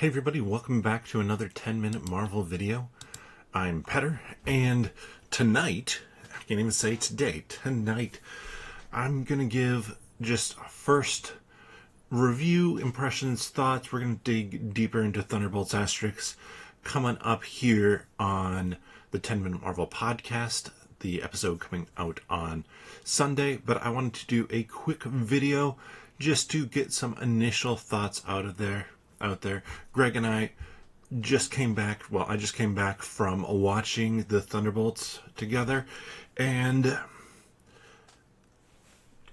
Hey everybody, welcome back to another 10-minute Marvel video. I'm Petter, and tonight, I can't even say today, tonight, I'm going to give just a first review, impressions, thoughts. We're going to dig deeper into Thunderbolts asterisks coming up here on the 10-minute Marvel podcast, the episode coming out on Sunday, but I wanted to do a quick video just to get some initial thoughts out there. Greg and I just came back. Well, I just came back from watching the Thunderbolts together, and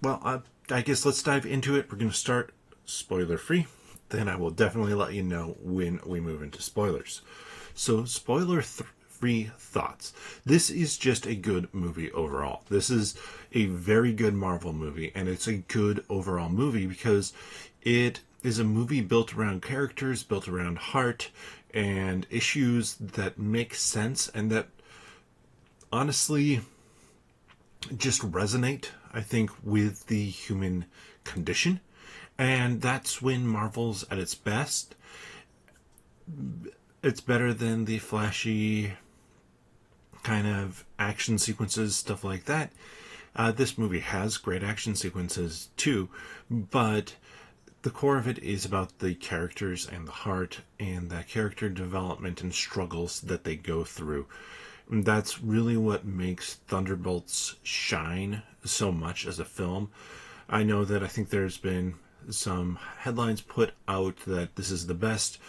well, I guess let's dive into it. We're going to start spoiler free. Then I will definitely let you know when we move into spoilers. So, spoiler-free thoughts. This is just a good movie overall. This is a very good Marvel movie, and it's a good overall movie because it is a movie built around characters, built around heart, and issues that make sense and that honestly just resonate, I think, with the human condition. And that's when Marvel's at its best. It's better than the flashy kind of action sequences, stuff like that. This movie has great action sequences too, but the core of it is about the characters and the heart and the character development and struggles that they go through. And that's really what makes Thunderbolts shine so much as a film. I know that I think there's been some headlines put out that this is the best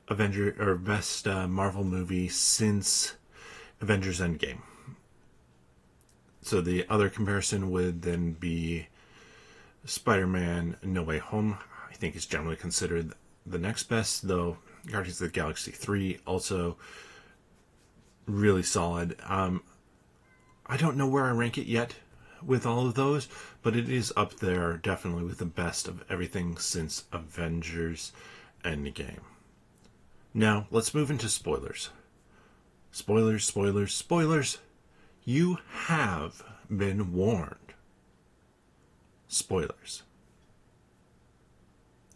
Marvel movie since Avengers Endgame. So the other comparison would then be Spider-Man No Way Home. I think is generally considered the next best, though Guardians of the Galaxy 3 also really solid. I don't know where I rank it yet with all of those, but it is up there definitely with the best of everything since Avengers Endgame. Now, let's move into spoilers. Spoilers. You have been warned. Spoilers.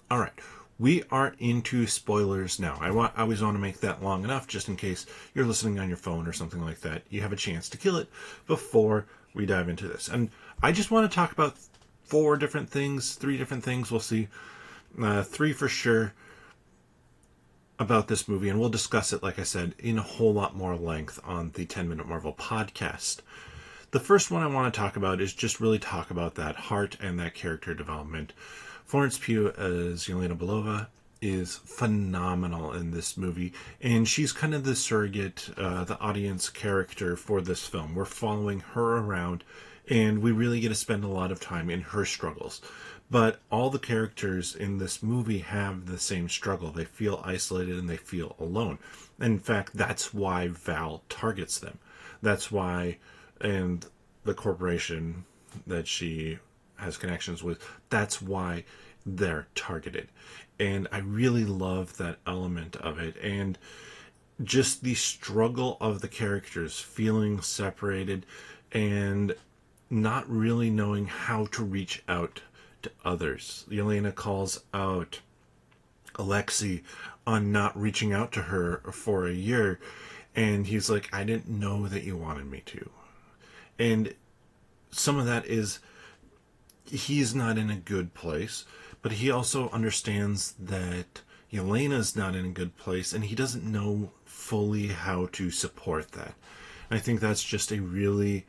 All right, we are into spoilers now. I always want to make that long enough just in case you're listening on your phone or something like that. You have a chance to kill it before we dive into this. And I just want to talk about three different things. We'll see. Three for sure about this movie, and we'll discuss it, like I said, in a whole lot more length on the 10-Minute Marvel podcast. The first one I want to talk about is just really talk about that heart and that character development. Florence Pugh as Yelena Belova is phenomenal in this movie, and she's kind of the surrogate, the audience character for this film. We're following her around, and we really get to spend a lot of time in her struggles. But all the characters in this movie have the same struggle. They feel isolated and they feel alone. In fact, that's why Val targets them. That's why, and the corporation that she has connections with, that's why they're targeted. And I really love that element of it, and just the struggle of the characters feeling separated and not really knowing how to reach out to others. Yelena calls out Alexei on not reaching out to her for a year, and he's like, I didn't know that you wanted me to. And some of that is he's not in a good place, but he also understands that Yelena's not in a good place, and he doesn't know fully how to support that. And I think that's just a really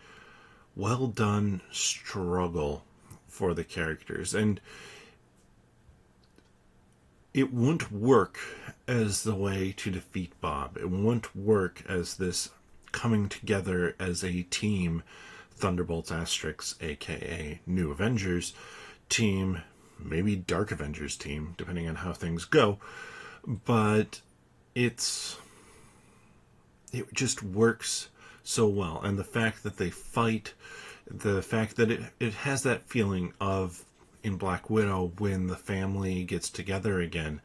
well done struggle for the characters. And it wouldn't work as the way to defeat Bob. It wouldn't work as this coming together as a team, Thunderbolts asterisks, aka New Avengers team, maybe Dark Avengers team, depending on how things go. But it just works so well. And the fact that they fight, the fact that it has that feeling of in Black Widow when the family gets together again,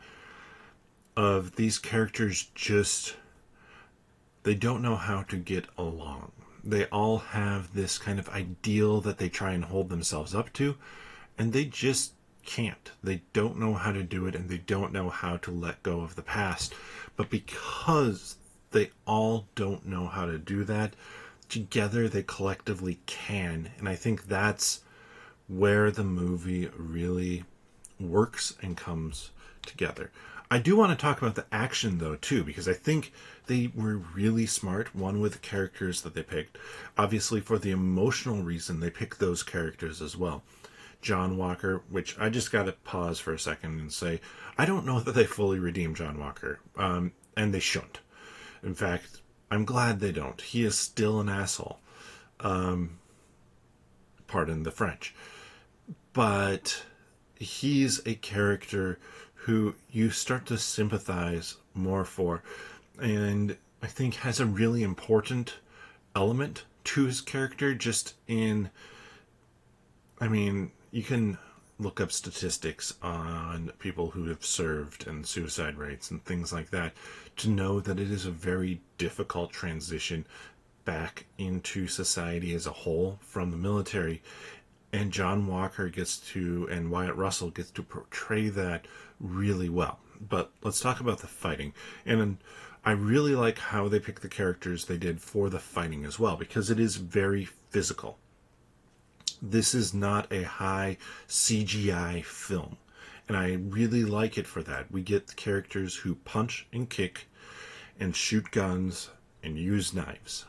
of these characters just, they don't know how to get along. They all have this kind of ideal that they try and hold themselves up to, and they just can't. They don't know how to do it, and they don't know how to let go of the past. But because they all don't know how to do that, together they collectively can. And I think that's where the movie really works and comes together. I do want to talk about the action though too, because I think they were really smart. One, with the characters that they picked. Obviously, for the emotional reason, they picked those characters as well. John Walker, which I just got to pause for a second and say, I don't know that they fully redeemed John Walker, and they shouldn't. In fact, I'm glad they don't. He is still an asshole. Pardon the French. But he's a character who you start to sympathize more for, and I think has a really important element to his character. Just in, I mean, you can look up statistics on people who have served and suicide rates and things like that to know that it is a very difficult transition back into society as a whole from the military. And John Walker gets to, and Wyatt Russell gets to portray that really well. But let's talk about the fighting. And I really like how they picked the characters they did for the fighting as well, because it is very physical. This is not a high CGI film, and I really like it for that. We get the characters who punch and kick and shoot guns and use knives.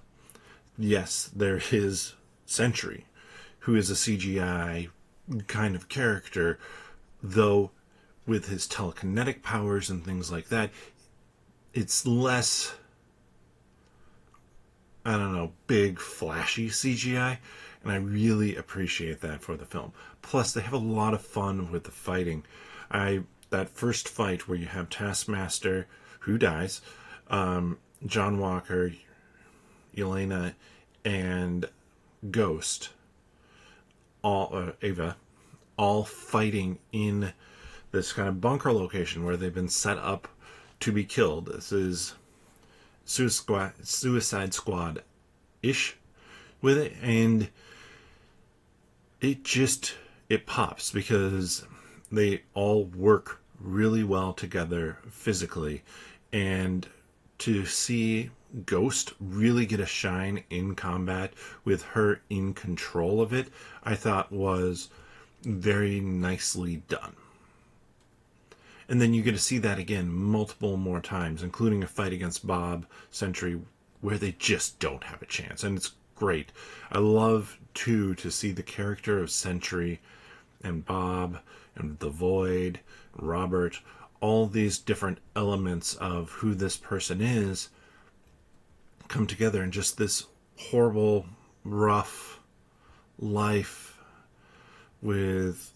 Yes, there is Sentry, who is a CGI kind of character, though with his telekinetic powers and things like that, it's less, I don't know, big, flashy CGI, and I really appreciate that for the film. Plus, they have a lot of fun with the fighting. That first fight where you have Taskmaster, who dies, John Walker, Yelena, and Ghost, all Ava, all fighting in this kind of bunker location where they've been set up to be killed. This is Suicide Squad ish with it, and it pops because they all work really well together physically, and to see Ghost really get a shine in combat with her in control of it, I thought was very nicely done. And then you get to see that again multiple more times, including a fight against Bob Sentry where they just don't have a chance. And it's great. I love, too, to see the character of Sentry and Bob and the Void, Robert, all these different elements of who this person is come together in just this horrible, rough life with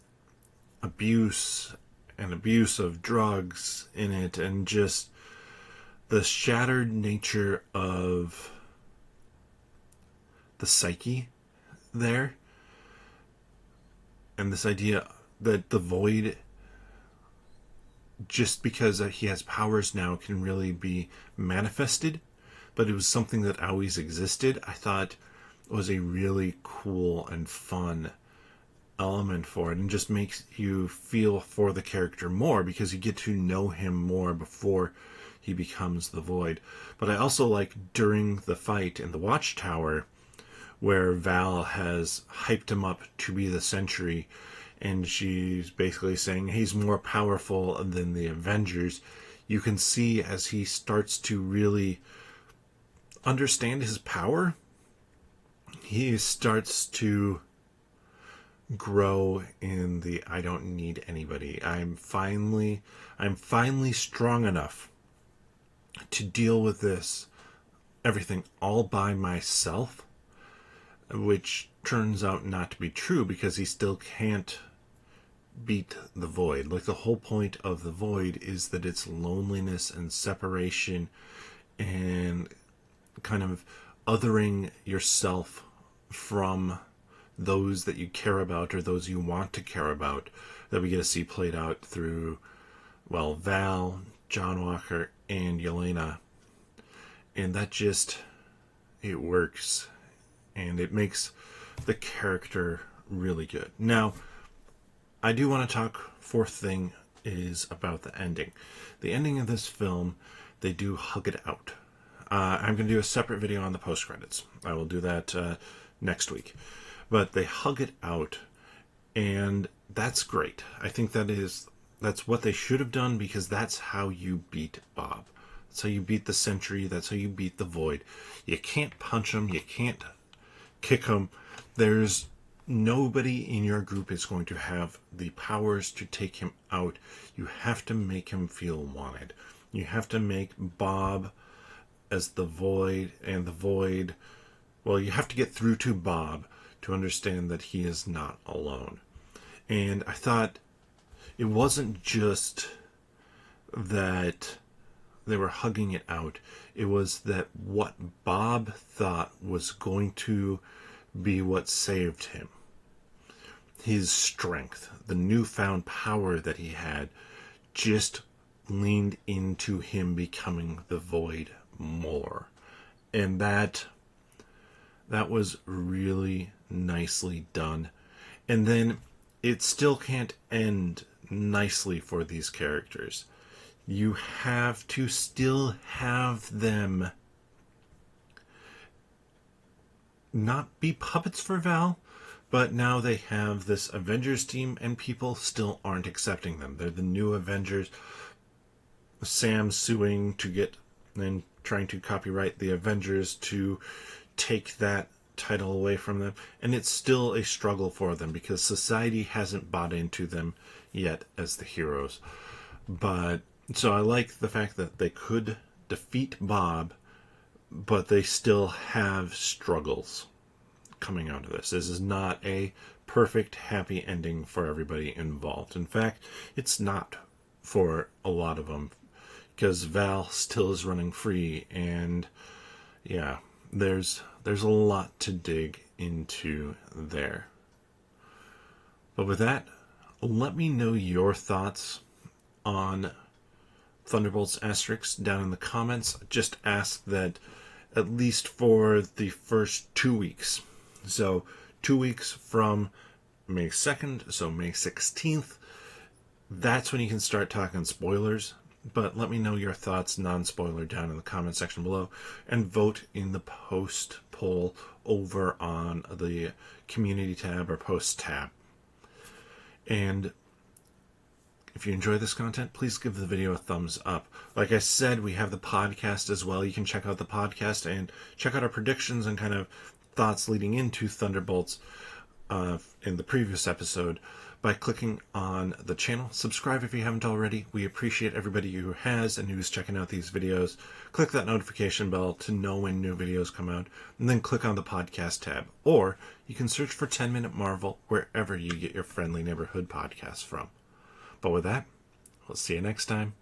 abuse and abuse of drugs in it, and just the shattered nature of the psyche there, and this idea that the Void, just because he has powers now, can really be manifested, but it was something that always existed, I thought was a really cool and fun element for it, and just makes you feel for the character more because you get to know him more before he becomes the Void. But I also like during the fight in the Watchtower where Val has hyped him up to be the Sentry, and she's basically saying he's more powerful than the Avengers. You can see as he starts to really understand his power, he starts to grow in the I don't need anybody. I'm finally strong enough to deal with everything all by myself, which turns out not to be true because he still can't beat the Void. Like, the whole point of the Void is that it's loneliness and separation and kind of othering yourself from those that you care about or those you want to care about, that we get to see played out through, well, Val, John Walker, and Yelena. And that just, it works. And it makes the character really good. Now, I do want to talk. Fourth thing is about the ending. The ending of this film, they do hug it out. I'm going to do a separate video on the post credits. I will do that next week. But they hug it out, and that's great. I think that's what they should have done, because that's how you beat Bob. That's how you beat the Sentry. That's how you beat the Void. You can't punch him. You can't kick him. There's nobody in your group is going to have the powers to take him out. You have to make him feel wanted. You have to make Bob as the Void, and the Void, well, you have to get through to Bob to understand that he is not alone. And I thought it wasn't just that they were hugging it out. It was that what Bob thought was going to be what saved him, his strength, the newfound power that he had, just leaned into him becoming the Void more. And that was really nicely done. And then it still can't end nicely for these characters. You have to still have them not be puppets for Val, but now they have this Avengers team, and people still aren't accepting them. They're the new Avengers. Sam's suing to get and trying to copyright the Avengers to take that title away from them, and it's still a struggle for them because society hasn't bought into them yet as the heroes. But so I like the fact that they could defeat Bob, but they still have struggles coming out of this. This is not a perfect happy ending for everybody involved. In fact, it's not for a lot of them, because Val still is running free, and yeah, there's a lot to dig into there. But with that, let me know your thoughts on Thunderbolts Asterix down in the comments. Just ask that at least for the first 2 weeks. So 2 weeks from May 2nd, so May 16th, that's when you can start talking spoilers. But let me know your thoughts, non-spoiler, down in the comment section below, and vote in the post poll over on the community tab or post tab. And if you enjoy this content, please give the video a thumbs up. Like I said, we have the podcast as well. You can check out the podcast and check out our predictions and kind of thoughts leading into Thunderbolts in the previous episode by clicking on the channel. Subscribe if you haven't already. We appreciate everybody who has and who's checking out these videos. Click that notification bell to know when new videos come out, and then click on the podcast tab. Or you can search for 10 Minute Marvel wherever you get your friendly neighborhood podcasts from. But with that, we'll see you next time.